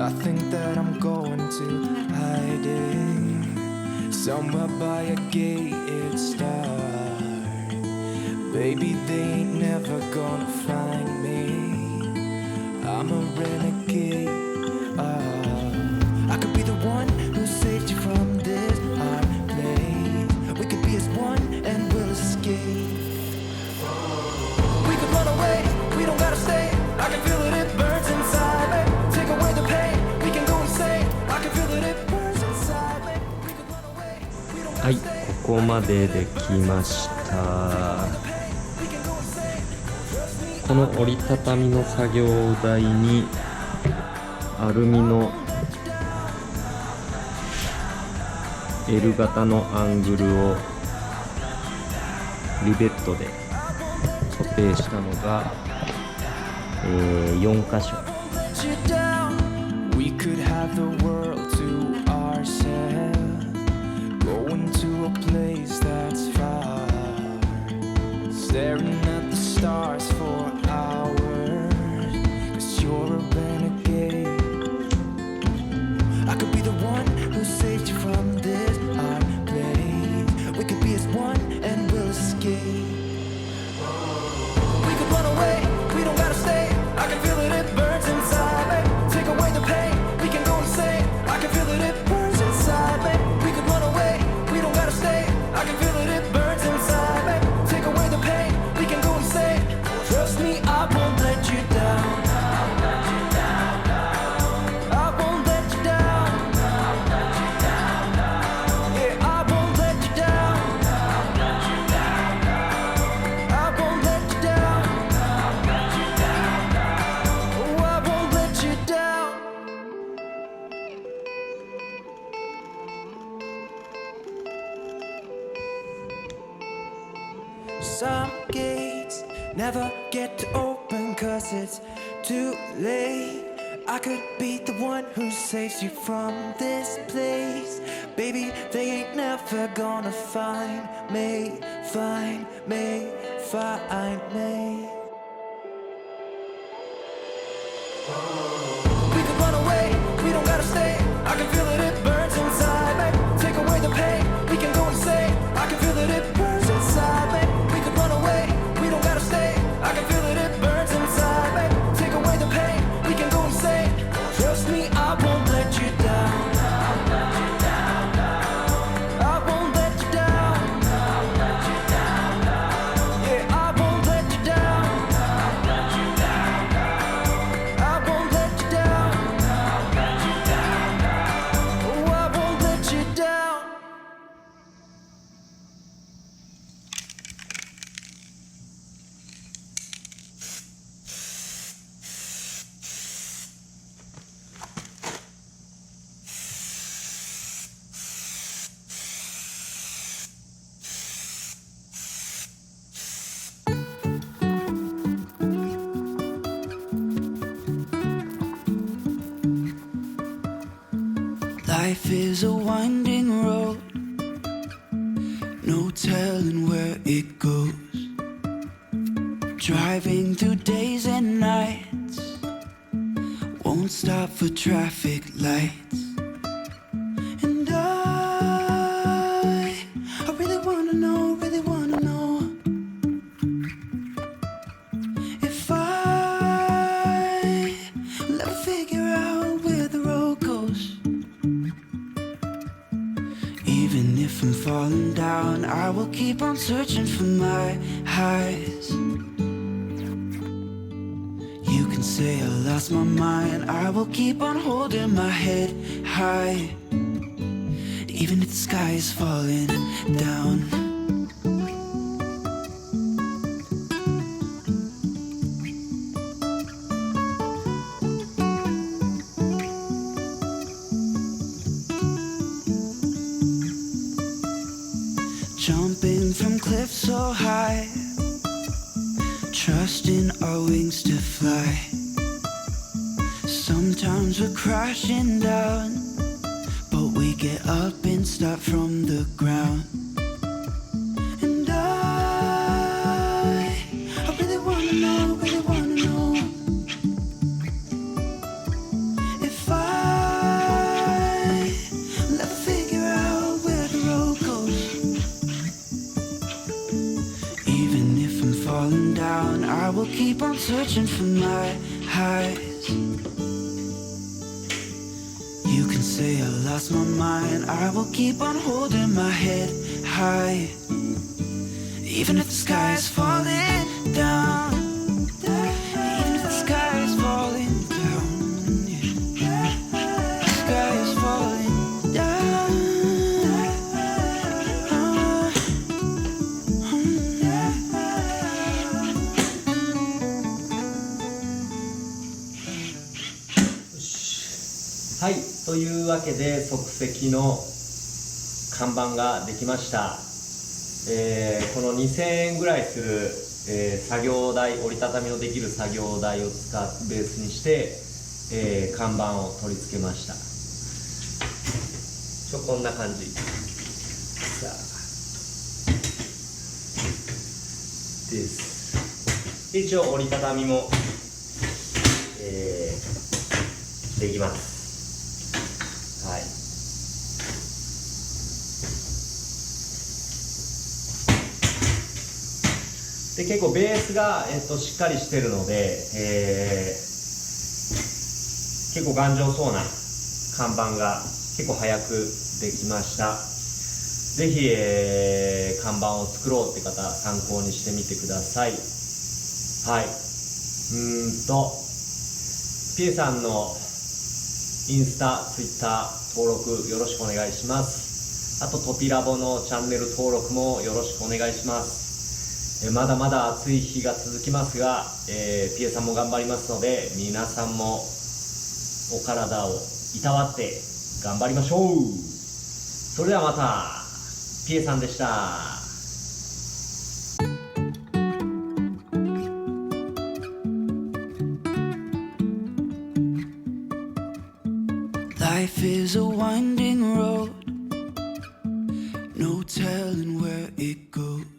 I think that I'm going to hide it somewhere by a gated star. Baby, they ain't never gonna find me. I'm a renegade. I could be the one who saved you from this hard place. We could be as one and we'll escape. We could run away, we don't gotta stay. I can feel it, it burns inside me. Take away the pain, we can go insane. I can feel it, it burns inside me. We could run away, we don't gotta stay. はい、ここまでできました。この折りたたみの作業台にアルミの L 型のアングルをリベットで固定したのが、4箇所。We could have the world to ourselves, going to a place that's far, staring at the stars for hours, 'cause you're a renegade. I could be the one who saved you from this hard place. We could be as one and we'll escape. We could run away, we don't gotta stay. I can feel it, it burns inside me. Take away the pain, we can go insane. I can feel it, it burns inside me. We could run away, we don't gotta stay. I can feel it, it burns inside me. Take away the pain, we can go insane. Trust me, I won't let you down. I won't let you down. Yeah, I won't let you down. I won't let you down. Oh, I won't let you down. Some gates never get to open 'cause it's too late. I could be the one who saves you from this place. Baby, they ain't never gonna find me, find me, find me. We could run away, we don't gotta stay. I can feel it, it burns inside me. Take away the pain, we can go insane. I can feel it, it burns inside me. We could run away, we don't gotta stay. I can feel it, it burns inside me. Take away the pain, we can go insane. Trust me, I won't let you down. I won't let you down. Yeah, I won't let you down. I won't let you down. Oh, I won't let you down. Life is a winding road, no telling where it goes. Driving through days and nights, won't stop for traffic lights. And I really wanna know, if I will ever figure out where the road goes. Even if I'm falling down, I will keep on searching for my highs. You can say I lost my mind, I will keep on holding my head high. Even if the sky is falling down. Jumping from cliffs so high, trusting our wings to fly. Sometimes we're crashing down, but we get up and start from the ground. And I really wanna know if I I will keep on searching for my highs. You can say I lost my mind, I will keep on holding my head high. Even if the sky is falling down, even if the sky is falling down, yeah. The sky is falling down.はい、というわけで即席の看板ができました。この2000円ぐらいする、作業台、折りたたみのできる作業台をベースにして、看板を取り付けました。こんな感じ。さあです。一応折りたたみも、できます。はい。で結構ベースが、しっかりしてるので、結構頑丈そうな看板が結構早くできました。ぜひ、看板を作ろうって方参考にしてみてください。はい。ピエさんのインスタ、ツイッター登録よろしくお願いします。あとトピラボのチャンネル登録もよろしくお願いします。まだまだ暑い日が続きますが、ピエさんも頑張りますので、皆さんもお体をいたわって頑張りましょう。それではまた、ピエさんでした。Life is a winding road, no telling where it goes.